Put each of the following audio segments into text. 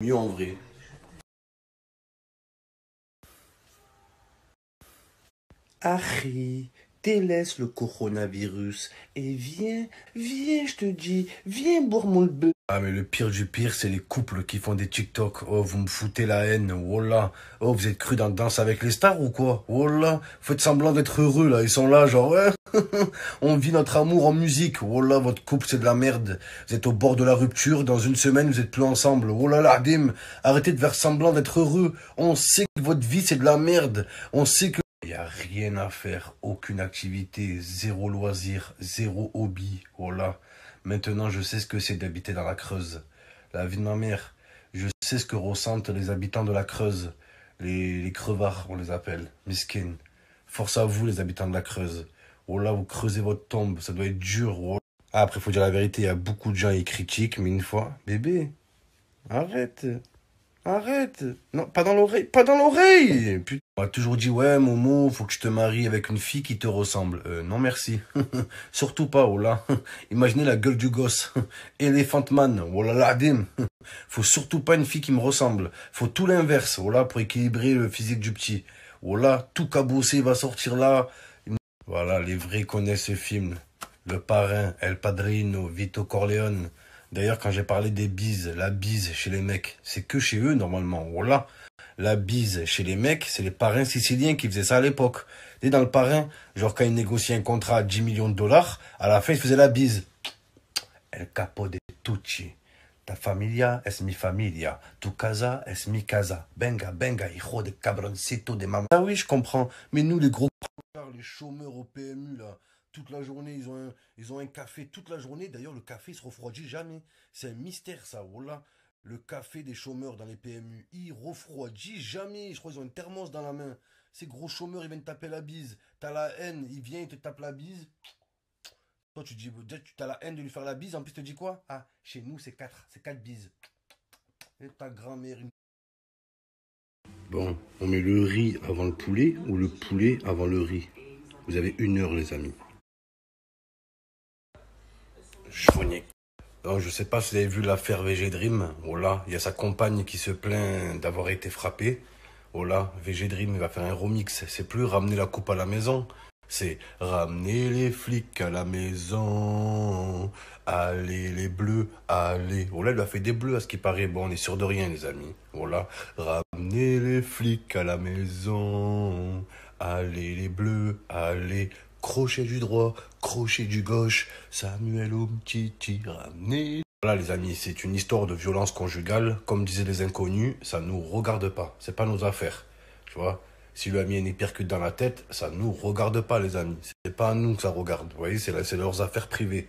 Mieux en vrai. Harry, délaisse le coronavirus et viens, je te dis, viens boire mon bœuf. Ah mais le pire du pire, c'est les couples qui font des TikTok. Oh, vous me foutez la haine, voilà. Oh, vous êtes cru dans Danse avec les stars ou quoi? Voilà, faites semblant d'être heureux là, ils sont là genre ouais. On vit notre amour en musique. Voilà, votre couple c'est de la merde. Vous êtes au bord de la rupture, dans une semaine vous êtes plus ensemble. Oh là là, Dim, arrêtez de faire semblant d'être heureux. On sait que votre vie c'est de la merde. On sait que il n'y a rien à faire, aucune activité, zéro loisir, zéro hobby. Voilà. Maintenant, je sais ce que c'est d'habiter dans la Creuse. La vie de ma mère. Je sais ce que ressentent les habitants de la Creuse. Les crevards, on les appelle. Miskin. Force à vous, les habitants de la Creuse. Oh là, vous creusez votre tombe. Ça doit être dur. Oh. Ah, après, faut dire la vérité. Il y a beaucoup de gens qui critiquent, mais une fois, bébé, arrête. Arrête. Non, pas dans l'oreille. Pas dans l'oreille. Putain. On m'a toujours dit, ouais, Momo, faut que je te marie avec une fille qui te ressemble. Non, merci. Surtout pas, oh là. Imaginez la gueule du gosse. Elephant Man. Oh là là, dim. Faut surtout pas une fille qui me ressemble. Faut tout l'inverse, oh là, pour équilibrer le physique du petit. Oh là, tout cabossé va sortir là. Voilà, les vrais connaissent ce film. Le Parrain, El Padrino, Vito Corleone. D'ailleurs, quand j'ai parlé des bises, la bise chez les mecs, c'est que chez eux normalement. Voilà. La bise chez les mecs, c'est les parrains siciliens qui faisaient ça à l'époque. Et dans le parrain, genre quand ils négociaient un contrat à 10 millions de dollars, à la fin ils faisaient la bise. El capo de tutti. Ta familia es mi familia. Tu casa es mi casa. Benga, benga, hijo de cabroncito de maman. Ah oui, je comprends. Mais nous, les gros les chômeurs au PMU, là, toute la journée, ils ont un café toute la journée. D'ailleurs, le café se refroidit jamais. C'est un mystère, ça. Voilà. Le café des chômeurs dans les PMU, il refroidit jamais. Je crois qu'ils ont une thermos dans la main. Ces gros chômeurs, ils viennent taper la bise. T'as la haine, il vient, il te tape la bise. Toi, tu dis, tu as la haine de lui faire la bise. En plus, tu te dis quoi? Ah, chez nous, c'est 4 bises. Et ta grand-mère. Bon, on met le riz avant le poulet ou le poulet avant le riz? Vous avez 1 heure, les amis. Donc, je sais pas si vous avez vu l'affaire VG Dream. Oh là, il y a sa compagne qui se plaint d'avoir été frappée. Oh là, VG Dream va faire un remix. C'est plus ramener la coupe à la maison. C'est ramener les flics à la maison. Allez les bleus, allez. Oh là, il lui a fait des bleus à ce qui paraît. Bon, on est sûr de rien, les amis. Oh là, ramener les flics à la maison. Allez les bleus, allez. Crochet du droit, crochet du gauche, Samuel Umtiti, ramenez. Voilà les amis, c'est une histoire de violence conjugale. Comme disaient les inconnus, ça nous regarde pas. C'est pas nos affaires. Tu vois, si lui a mis une hypercute dans la tête, ça nous regarde pas les amis. C'est pas à nous que ça regarde. Vous voyez, c'est leurs affaires privées.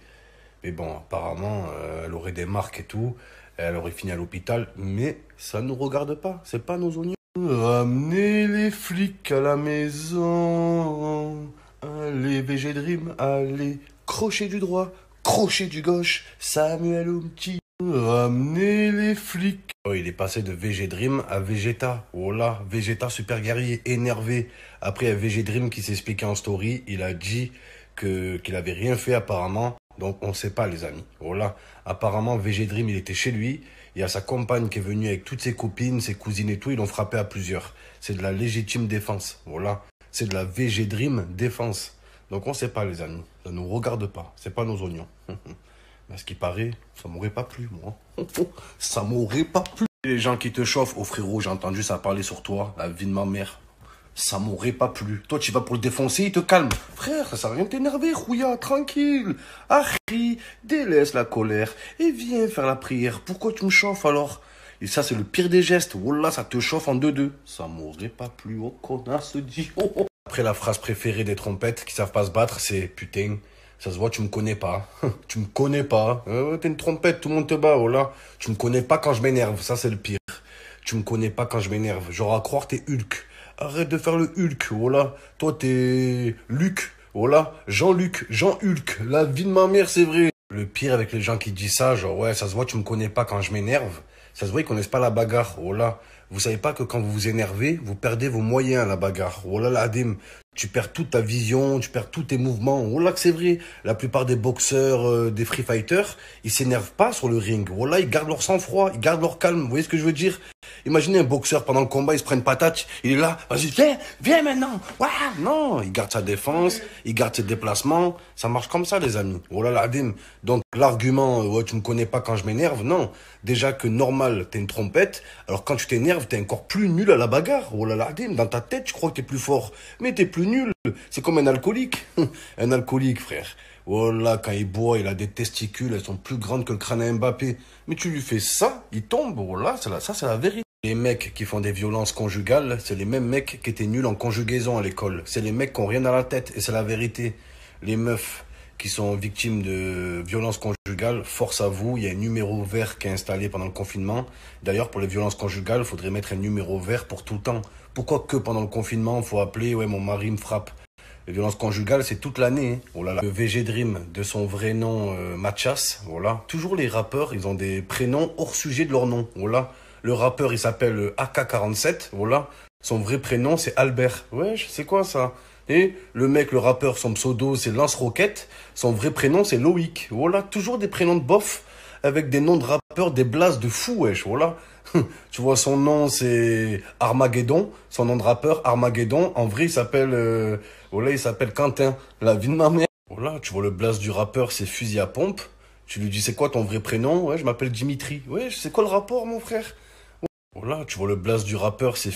Mais bon, apparemment, elle aurait des marques et tout. Elle aurait fini à l'hôpital. Mais ça nous regarde pas. C'est pas nos oignons. Ramenez les flics à la maison. Allez, VG Dream, allez, crochet du droit, crochet du gauche, Samuel Umti, ramenez les flics. Oh, il est passé de VG Dream à Vegeta. Oh là, Vegeta super guerrier, énervé. Après, il y a VG Dream qui s'est expliqué en story. Il a dit qu'il avait rien fait apparemment. Donc, on sait pas, les amis. Oh là, apparemment, VG Dream, il était chez lui. Il y a sa compagne qui est venue avec toutes ses copines, ses cousines et tout. Ils l'ont frappé à plusieurs. C'est de la légitime défense. Voilà. C'est de la VG Dream défense. Donc on sait pas les amis. Ça nous regarde pas. C'est pas nos oignons. Mais à ce qui paraît, ça m'aurait pas plu moi. Ça m'aurait pas plu. Les gens qui te chauffent, oh frérot, j'ai entendu ça parler sur toi, la vie de ma mère. Ça m'aurait pas plu. Toi tu vas pour le défoncer, il te calme. Frère, ça sert à rien de t'énerver, Rouya, tranquille. Harry, délaisse la colère et viens faire la prière. Pourquoi tu me chauffes alors? Et ça, c'est le pire des gestes. Oh là, ça te chauffe en 2-2. Ça m'aurait pas plu, oh connasse, dit. Oh, oh. Après, la phrase préférée des trompettes qui savent pas se battre, c'est putain, ça se voit, tu me connais pas. Tu me connais pas. T'es une trompette, tout le monde te bat, oh là. Tu me connais pas quand je m'énerve, ça c'est le pire. Tu me connais pas quand je m'énerve. Genre à croire t'es Hulk. Arrête de faire le Hulk, oh là. Toi, t'es Luc, oh là. Jean-Luc, Jean-Hulk. La vie de ma mère, c'est vrai. Le pire avec les gens qui disent ça, genre ouais, ça se voit, tu me connais pas quand je m'énerve. Ça se voit qu'ils connaissent pas la bagarre. Oh là. Vous savez pas que quand vous vous énervez, vous perdez vos moyens à la bagarre. Oh là là, Adim. Tu perds toute ta vision, tu perds tous tes mouvements. Oh là que c'est vrai. La plupart des boxeurs, des free fighters, ils s'énervent pas sur le ring. Oh là, ils gardent leur sang-froid, ils gardent leur calme. Vous voyez ce que je veux dire? Imaginez un boxeur pendant le combat, il se prend une patate, il est là, vas-y, viens maintenant. Ouah, non, il garde sa défense, il garde ses déplacements. Ça marche comme ça, les amis. Oh là là, Adim. Donc l'argument, ouais, tu me connais pas quand je m'énerve, non. Déjà que normal, t'es une trompette. Alors quand tu t'énerves, t'es encore plus nul à la bagarre. Oh là là, Adim, dans ta tête, tu crois que t'es plus fort, mais t'es plus nul. C'est comme un alcoolique. Un alcoolique, frère. Oh là, quand il boit, il a des testicules, elles sont plus grandes que le crâne à Mbappé. Mais tu lui fais ça, il tombe. Oh là, ça c'est la vérité. Les mecs qui font des violences conjugales, c'est les mêmes mecs qui étaient nuls en conjugaison à l'école. C'est les mecs qui ont rien à la tête, et c'est la vérité. Les meufs qui sont victimes de violences conjugales, force à vous, il y a un numéro vert qui est installé pendant le confinement. D'ailleurs, pour les violences conjugales, il faudrait mettre un numéro vert pour tout le temps. Pourquoi que pendant le confinement, il faut appeler, ouais, mon mari me frappe. Les violences conjugales, c'est toute l'année. Hein. Oh là là. Le VG Dream, de son vrai nom, Mathias. Voilà. Toujours les rappeurs, ils ont des prénoms hors sujet de leur nom. Voilà. Le rappeur, il s'appelle AK47. Voilà. Son vrai prénom, c'est Albert. Wesh, c'est quoi ça? Et le mec, le rappeur, son pseudo, c'est Lance Roquette. Son vrai prénom, c'est Loïc. Voilà. Toujours des prénoms de bof avec des noms de rappeurs, des blases de fou, wesh. Voilà. Tu vois, son nom, c'est Armageddon. Son nom de rappeur, Armageddon. En vrai, il s'appelle... voilà, il s'appelle Quentin. La vie de ma mère. Voilà, tu vois, le blaze du rappeur, c'est fusil à pompe. Tu lui dis, c'est quoi ton vrai prénom? Ouais, je m'appelle Dimitri. Ouais, c'est quoi le rapport, mon frère? Voilà, tu vois, le blaze du rappeur, c'est...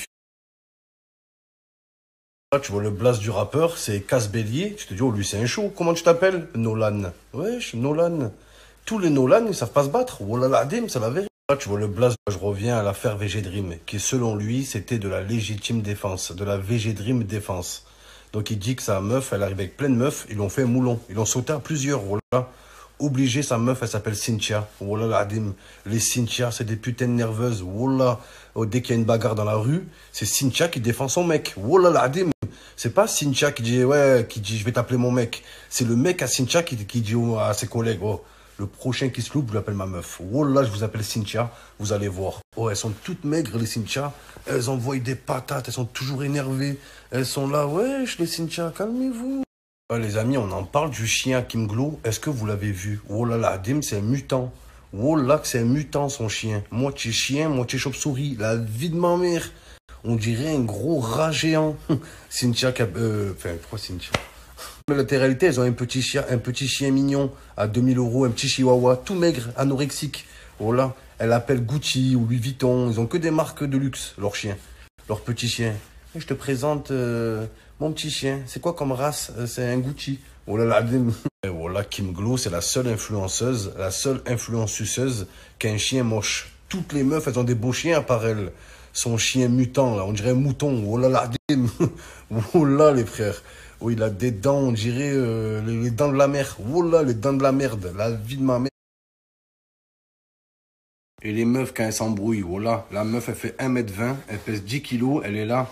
Là, tu vois, le blaze du rappeur, c'est Casse-Bélier. Tu te dis, oh, lui, c'est un show. Comment tu t'appelles? Nolan. Wesh, Nolan. Tous les Nolan, ils savent pas se battre. Oh là là, Adim, c'est la vérité. Là, tu vois, le blaze, je reviens à l'affaire VG Dream, qui, selon lui, c'était de la légitime défense, de la VG Dream défense. Donc, il dit que sa meuf, elle arrive avec plein de meufs, ils l'ont fait un moulon. Ils l'ont sauté à plusieurs. Oh là. Obligé, sa meuf, elle s'appelle Cynthia. Oh là là, Adim. Les Cynthia, c'est des putains de nerveuses. Oh là. Oh, dès qu'il y a une bagarre dans la rue, c'est Cynthia qui défend son mec. Oh là là, Adim. C'est pas Cynthia qui dit, ouais, qui dit, je vais t'appeler mon mec. C'est le mec à Cynthia qui dit à ses collègues, oh, le prochain qui se loupe, je l'appelle ma meuf. Oh là, je vous appelle Cynthia, vous allez voir. Oh, elles sont toutes maigres, les Cynthia. Elles envoient des patates, elles sont toujours énervées. Elles sont là, wesh, les Cynthia, calmez-vous. Oh, les amis, on en parle du chien Kim Glow. Est-ce que vous l'avez vu? Oh là là, Adim, c'est un mutant. Oh là, que c'est un mutant, son chien. Moitié chien, moitié chauve-souris. La vie de ma mère. On dirait un gros rat géant. Cynthia, enfin, pourquoi Cynthia? Mais la réalité, elles ont un petit chien mignon à 2000 €, un petit chihuahua, tout maigre, anorexique. Oh là, elle appelle Gucci ou Louis Vuitton. Ils ont que des marques de luxe, leurs chiens, leurs petits chiens. Et je te présente mon petit chien. C'est quoi comme race? C'est un Gucci. Oh là là, et voilà, Kim Glow, c'est la seule influenceuse, la seule influenceuse qui a un chien moche. Toutes les meufs, elles ont des beaux chiens à part elle. Son chien mutant, là, on dirait un mouton. Oh là là, oh là, les frères. Oh, il a des dents, on dirait les dents de la mer. Oh là, les dents de la merde. La vie de ma mère. Et les meufs, quand elles s'embrouillent, oh là, la meuf, elle fait 1m20, elle pèse 10 kilos, elle est là.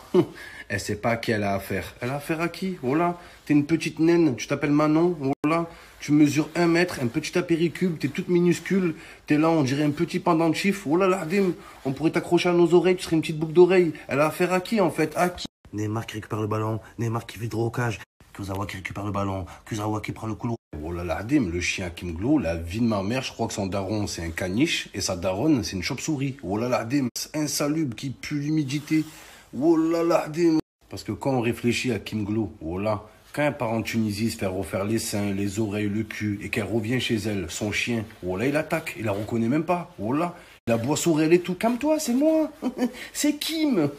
Elle sait pas à qui elle a affaire. Elle a affaire à qui? Oh là, t'es une petite naine, tu t'appelles Manon. Oh là, tu mesures 1 mètre, un petit apéricube, t'es toute minuscule. T'es là, on dirait un petit pendentif. Oh là là, Dim, on pourrait t'accrocher à nos oreilles, tu serais une petite boucle d'oreille. Elle a affaire à qui, en fait? À qui? Neymar qui récupère le ballon, Neymar qui vide au cage. Kurzawa qui récupère le ballon, Kurzawa qui prend le couloir. Oh là là, Adim, le chien Kim Glow, la vie de ma mère, je crois que son daron c'est un caniche et sa daronne c'est une chauve-souris. Oh là là, Adim, c'est insalubre qui pue l'humidité. Oh là là, Adim. Parce que quand on réfléchit à Kim Glow, oh là, quand elle part en Tunisie se faire refaire les seins, les oreilles, le cul et qu'elle revient chez elle, son chien, oh là, il attaque, il la reconnaît même pas. Oh là, il aboie sur elle et tout. Calme-toi, c'est moi, c'est Kim.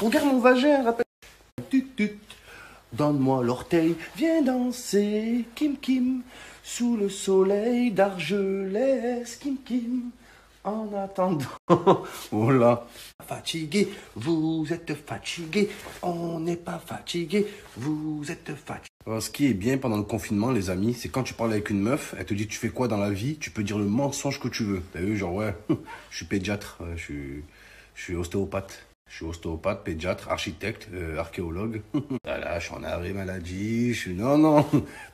Regarde mon vagin, rappelle. Tut, tut. Donne-moi l'orteil, viens danser, Kim Kim, sous le soleil d'Argelès, Kim Kim, en attendant. Oh là, fatigué, vous êtes fatigué, on n'est pas fatigué, vous êtes fatigué. Alors, ce qui est bien pendant le confinement, les amis, c'est quand tu parles avec une meuf, elle te dit tu fais quoi dans la vie, tu peux dire le mensonge que tu veux. T'as vu, genre ouais, je suis pédiatre, je suis ostéopathe. Je suis ostéopathe, pédiatre, architecte, archéologue. Voilà, je suis en arrêt maladie, je suis... Non, non.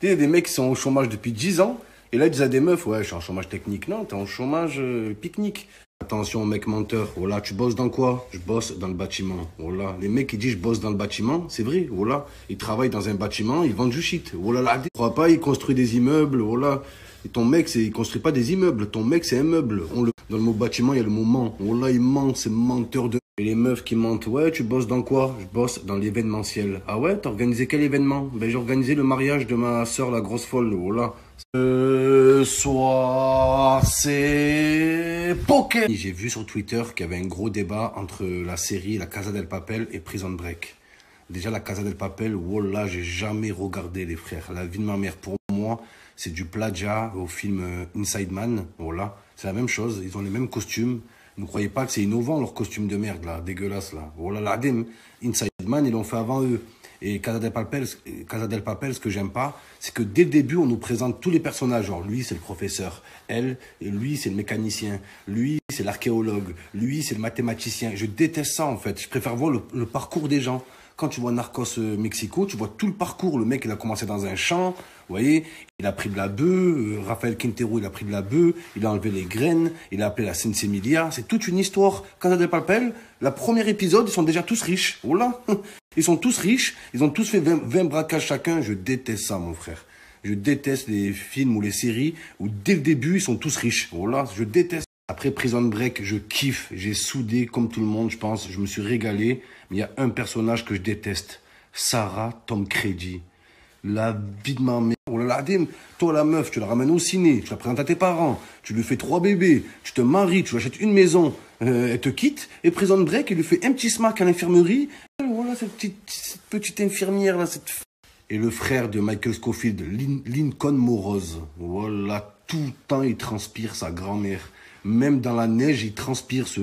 Il y a des mecs qui sont au chômage depuis 10 ans, et là, ils disent à des meufs, ouais, je suis en chômage technique. Non, t'es en chômage pique-nique. Attention, mec menteur. Voilà, tu bosses dans quoi? Je bosse dans le bâtiment. Voilà, les mecs qui disent je bosse dans le bâtiment, c'est vrai. Voilà, ils travaillent dans un bâtiment, ils vendent du shit. Voilà, là, tu crois pas, ils construisent des immeubles. Voilà, et ton mec, il construit pas des immeubles. Ton mec, c'est un meuble. Dans le mot bâtiment, il y a le mot ment. Voilà, il ment, c'est menteur de. Et les meufs qui mentent, ouais, tu bosses dans quoi? Je bosse dans l'événementiel. Ah ouais, t'as organisé quel événement? Ben, j'ai organisé le mariage de ma soeur, la grosse folle. Voilà. Ce soir, c'est Poké. J'ai vu sur Twitter qu'il y avait un gros débat entre la série La Casa del Papel et Prison Break. Déjà, La Casa del Papel, wallah, j'ai jamais regardé, les frères. La vie de ma mère, pour moi, c'est du plagiat au film Inside Man. Voilà, c'est la même chose. Ils ont les mêmes costumes. Ne croyez pas que c'est innovant, leur costume de merde, là, dégueulasse, là. Voilà, l'adem. Inside Man, ils l'ont fait avant eux. Et Casa del Papel, ce que j'aime pas, c'est que dès le début, on nous présente tous les personnages. Genre, lui, c'est le professeur. Elle, et lui, c'est le mécanicien. Lui, c'est l'archéologue. Lui, c'est le mathématicien. Je déteste ça, en fait. Je préfère voir le parcours des gens. Quand tu vois Narcos Mexico, tu vois tout le parcours. Le mec, il a commencé dans un champ, vous voyez, il a pris de la bœuf, Rafael Quintero, il a pris de la bœuf, il a enlevé les graines, il a appelé la Sensemilia. C'est toute une histoire. Casa de Papel, le premier épisode, ils sont déjà tous riches. Voilà. Ils sont tous riches, ils ont tous fait 20 braquages chacun. Je déteste ça, mon frère. Je déteste les films ou les séries où dès le début, ils sont tous riches. Voilà, je déteste. Après Prison Break, je kiffe, j'ai soudé comme tout le monde, je pense, je me suis régalé. Mais il y a un personnage que je déteste, Sarah Tom Credy. La vie de ma mère. Oh là là, toi la meuf, tu la ramènes au ciné, tu la présentes à tes parents, tu lui fais 3 bébés, tu te maries, tu lui achètes une maison, elle te quitte, et Prison Break, elle lui fait un petit smack à l'infirmerie. Voilà cette petite infirmière là, Et le frère de Michael Scofield, Lincoln Morose. Voilà, tout le temps il transpire sa grand-mère. Même dans la neige, il transpire ce